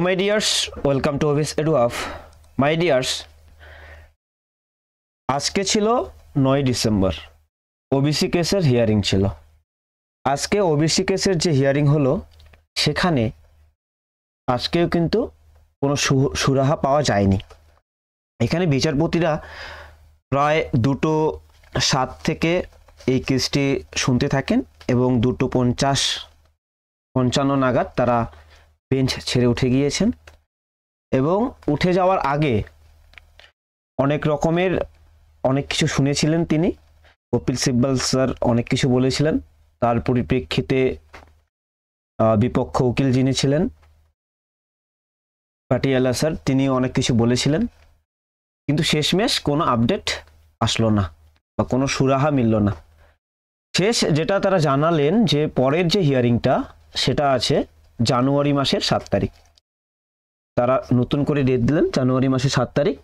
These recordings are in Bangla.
Hello my dears, welcome to Obis Eduaf. My dears, আজকে ছিল 9 ডিসেম্বর ওবিসি কেসের হিয়ারিং ছিল। আজকে ওবিসি কেসের যে হিয়ারিং হলো সেখানে আজকেও কিন্তু কোনো সুরাহা পাওয়া যায়নি। এখানে বিচারপতিরা প্রায় 2:07 থেকে এই কেসটি শুনতে থাকেন এবং 2:55 নাগাদ তারা বেঞ্চ ছেড়ে উঠে গিয়েছেন এবং উঠে যাওয়ার আগে অনেক কিছু শুনেছিলেন তিনি। কপিল সিব্বল স্যার অনেক কিছু বলেছিলেন, তার পরিপ্রেক্ষিতে বিপক্ষ উকিল যিনি ছিলেন পাটিয়ালা স্যার তিনি অনেক কিছু বলেছিলেন, কিন্তু শেষমেশ কোনো আপডেট আসলো না বা কোনো সুরাহা মিলল না। শেষ যেটা তারা জানালেন যে পরের যে হিয়ারিংটা সেটা আছে জানুয়ারি মাসের 7 তারিখ। তারা নতুন করে ডেট দিলেন জানুয়ারি মাসের 7 তারিখ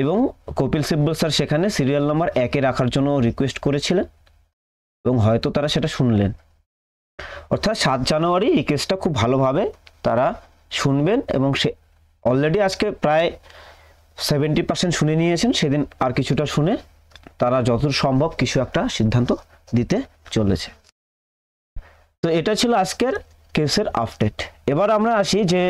এবং কপিল সিব্বল স্যার সেখানে সিরিয়াল নাম্বার 1-এ রাখার জন্য রিকোয়েস্ট করেছিলেন এবং হয়তো তারা সেটা শুনলেন। অর্থাৎ 7 জানুয়ারি এই কেসটা খুব ভালোভাবে তারা শুনবেন এবং সে অলরেডি আজকে প্রায় 70% শুনে নিয়েছেন। সেদিন আর কিছুটা শুনে তারা যতদূর সম্ভব কিছু একটা সিদ্ধান্ত দিতে চলেছে। তো এটা ছিল আজকের কেসের আপডেট। এবার আমরা আসি যে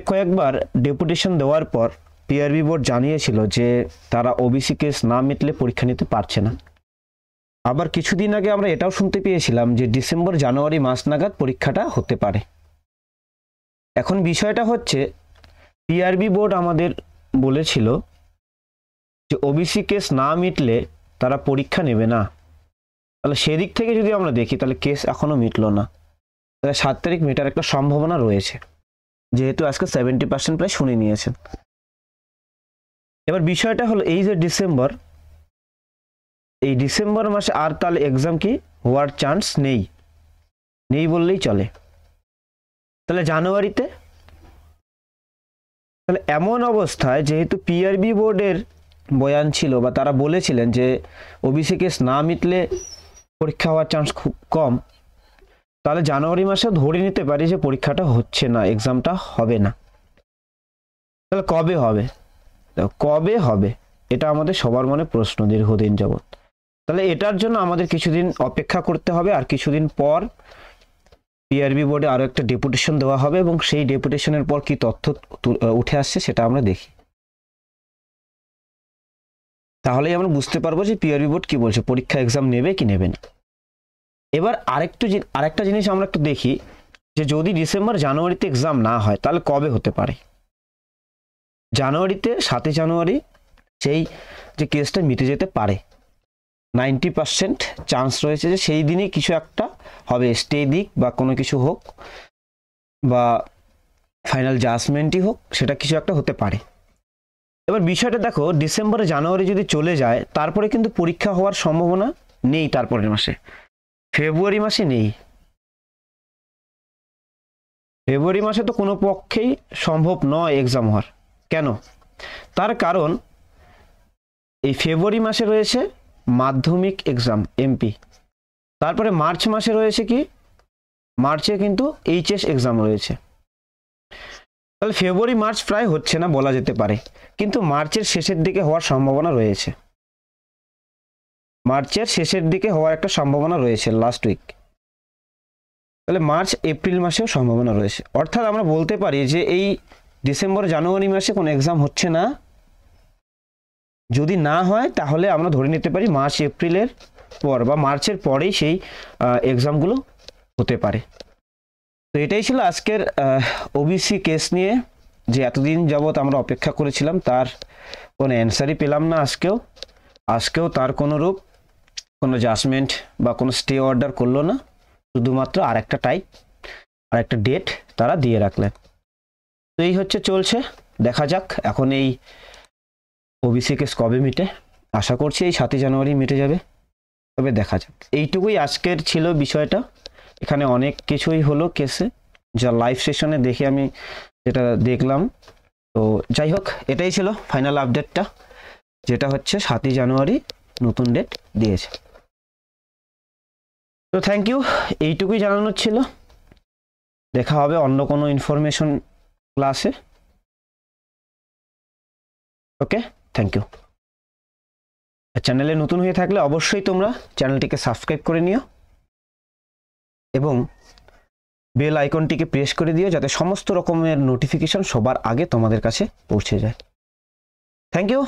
কয়েকবার ডেপুটেশন দেওয়ার পর পিআরবি বোর্ড জানিয়েছিল যে তারা ওবিসি কেস না মিটলে পরীক্ষা নিতে পারছে না। আবার কিছুদিন আগে আমরা এটাও শুনতে পেয়েছিলাম যে ডিসেম্বর জানুয়ারি মাস নাগাদ পরীক্ষাটা হতে পারে। এখন বিষয়টা হচ্ছে পিআরবি বোর্ড আমাদের বলেছিল যে ওবিসি কেস না মিটলে তারা পরীক্ষা নেবে না। তাহলে সেদিক থেকে যদি আমরা দেখি তাহলে কেস এখনো মিটলো না, তাহলে 7 তারিখ মেটার একটা সম্ভাবনা রয়েছে, যেহেতু আজকে 70% প্রায় শুনে নিয়েছেন। এবার বিষয়টা হলো এই যে এই ডিসেম্বর মাসে আর তাহলে এক্সাম কি হওয়ার চান্স নেই বললেই চলে। তাহলে জানুয়ারিতে, তাহলে এমন অবস্থায় যেহেতু পিআরবি বোর্ডের বয়ান ছিল বা তারা বলেছিলেন যে ওবিসি কেস না মিটলে পরীক্ষা হওয়ার চান্স খুব কম, তাহলে জানুয়ারি মাসে ধরে নিতে পারি যে পরীক্ষাটা হচ্ছে না, এক্সামটা হবে না। তাহলে কবে হবে এটা আমাদের সবার মনে প্রশ্ন দীর্ঘদিন যাবত। তাহলে এটার জন্য আমাদের কিছুদিন অপেক্ষা করতে হবে, আর কিছুদিন পর পিআরবি বোর্ডে আরো একটা ডেপুটেশন দেওয়া হবে এবং সেই ডেপুটেশনের পর কি তথ্য উঠে আসছে সেটা আমরা দেখি, তাহলেই আমরা বুঝতে পারবো যে পিআরবি বোর্ড কি বলছে, পরীক্ষা এক্সাম নেবে কি নেবে না। এবার আরেকটা জিনিস আমরা একটু দেখি যে যদি ডিসেম্বর জানুয়ারিতে এক্সাম না হয় তাহলে কবে হতে পারে। জানুয়ারিতে 7 জানুয়ারি সেই যে কেসটা মিটে যেতে পারে, 90% চান্স রয়েছে যে সেই দিনই কিছু একটা হবে, স্টে দিক বা কোনো কিছু হোক বা ফাইনাল জাজমেন্টই হোক, সেটা কিছু একটা হতে পারে। এবার বিষয়টা দেখো, ডিসেম্বরে জানুয়ারি যদি চলে যায় তারপরে কিন্তু পরীক্ষা হওয়ার সম্ভাবনা নেই। তারপরের মাসে ফেব্রুয়ারি মাসে নেই, ফেব্রুয়ারি মাসে তো কোনো পক্ষেই সম্ভব নয় এক্সাম হওয়ার। কেন? তার কারণ এই ফেব্রুয়ারি মাসে রয়েছে মাধ্যমিক এক্সাম এমপি, তারপরে মার্চ মাসে রয়েছে কি, মার্চে কিন্তু এইচএস এক্সাম রয়েছে। তাহলে ফেব্রুয়ারি মার্চ প্রায় হচ্ছে না বলা যেতে পারে, কিন্তু মার্চের শেষের দিকে হওয়ার সম্ভাবনা রয়েছে, মার্চের শেষের দিকে হওয়ার একটা সম্ভাবনা রয়েছে লাস্ট উইক। তাহলে মার্চ এপ্রিল মাসেও সম্ভাবনা রয়েছে। অর্থাৎ আমরা বলতে পারি যে এই ডিসেম্বর জানুয়ারি মাসে কোনো এক্সাম হচ্ছে না। যদি না হয় তাহলে আমরা ধরে নিতে পারি মার্চ এপ্রিলের পর বা মার্চের পরেই সেই এক্সামগুলো হতে পারে। তো এটাই ছিল আজকের ওবিসি কেস নিয়ে যে এতদিন যাবৎ আমরা অপেক্ষা করেছিলাম, তার কোনো অ্যান্সারই পেলাম না। আজকেও তার কোনো জাজমেন্ট বা কোনো স্টে অর্ডার করলো না, শুধুমাত্র আরেকটা ডেট তারা দিয়ে রাখলেন। তো এই হচ্ছে চলছে, দেখা যাক এখন এই ওবিসি কেস কবে মিটে। আশা করছি এই 7 জানুয়ারি মিটে যাবে, তবে দেখা যাক। এইটুকুই আজকের ছিল বিষয়টা। এখানে অনেক কিছুই হলো কেসে, যা লাইভ সেশনে দেখে আমি যেটা দেখলাম। তো যাই হোক, এটাই ছিল ফাইনাল আপডেটটা, যেটা হচ্ছে 7 জানুয়ারি নতুন ডেট দিয়েছে। তো থ্যাংক ইউ, এইটুকুই জানানোর ছিল। দেখা হবে অন্য কোনো ইনফরমেশন ক্লাসে। ওকে, থ্যাংক ইউ। চ্যানেলে নতুন হয়ে থাকলে অবশ্যই তোমরা চ্যানেলটিকে সাবস্ক্রাইব করে নিও এবং বেল আইকনটিকে প্রেস করে দিও যাতে সমস্ত রকমের নোটিফিকেশন সবার আগে তোমাদের কাছে পৌঁছে যায়। Thank you.